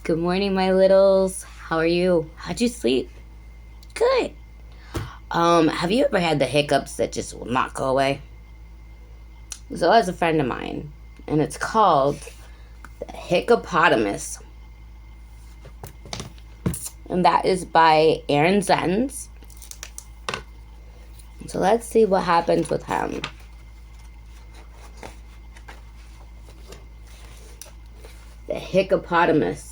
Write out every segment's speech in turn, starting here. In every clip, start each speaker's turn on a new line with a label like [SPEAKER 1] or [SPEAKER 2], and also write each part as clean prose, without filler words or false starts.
[SPEAKER 1] Good morning, my littles. How are you? How'd you sleep? Good. Have you ever had the hiccups that just will not go away? So as a friend of mine, and it's called the Hiccupotamus. And that is by Arron Zenz. So let's see what happens with him. The Hiccupotamus.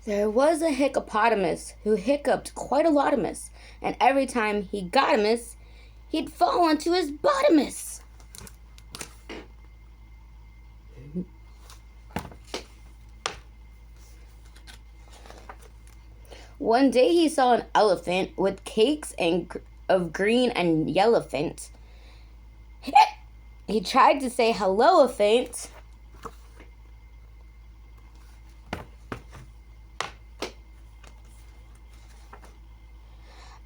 [SPEAKER 1] There was a hiccupotamus who hiccuped quite a lotamus, and every time he got a miss, he'd fall onto his bottomus. One day he saw an elephant with cakes of green and yellowfant. He tried to say hello, elephant.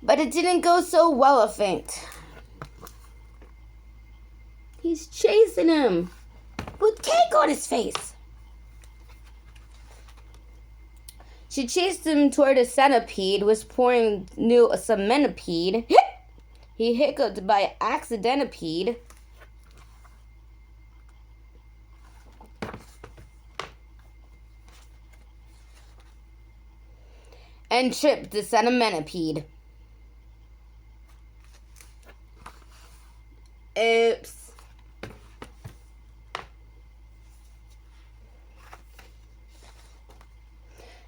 [SPEAKER 1] But it didn't go so well, elephant. He's chasing him with cake on his face. She chased him toward a centipede, was pouring new a cementipede. He hiccuped by accidentipede. And tripped the centimetipede. Oops.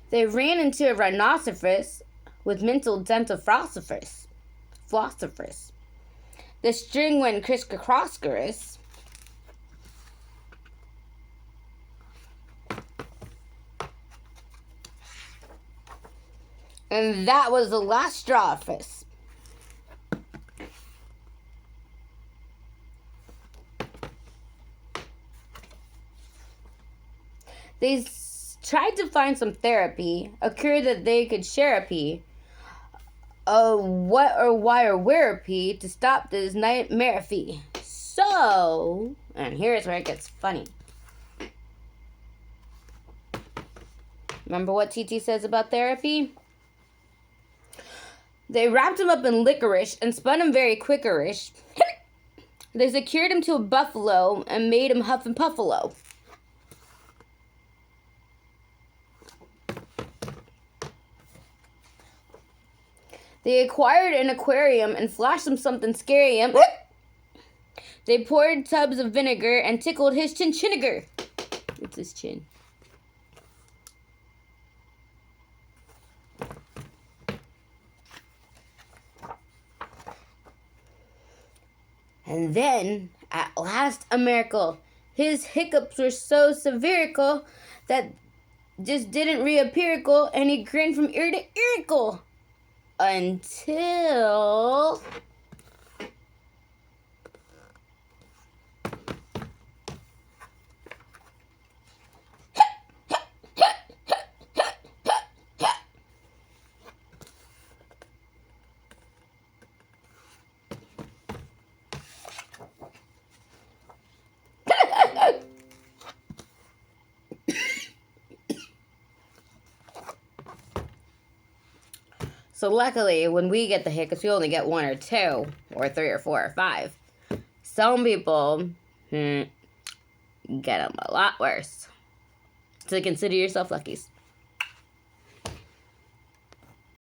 [SPEAKER 1] They ran into a rhinoceros with mental dental philosophers. The string went criss-cross-cross. And that was the last straw for us. They tried to find some therapy, a cure that they could share a pee. A what or why or where a pee to stop this nightmare fee. So, and here's where it gets funny. Remember what TT says about therapy? They wrapped him up in licorice and spun him very quickerish. They secured him to a buffalo and made him huff and puffalo. They acquired an aquarium and flashed him something scary. They poured tubs of vinegar and tickled his chin-chiniger. It's his chin. And then, at last, a miracle. His hiccups were so severical that just didn't reappearical, and he grinned from ear to earicle. Until... So luckily, when we get the hiccups, we only get 1 or 2, or 3 or 4 or 5. Some people get them a lot worse. So consider yourself luckies.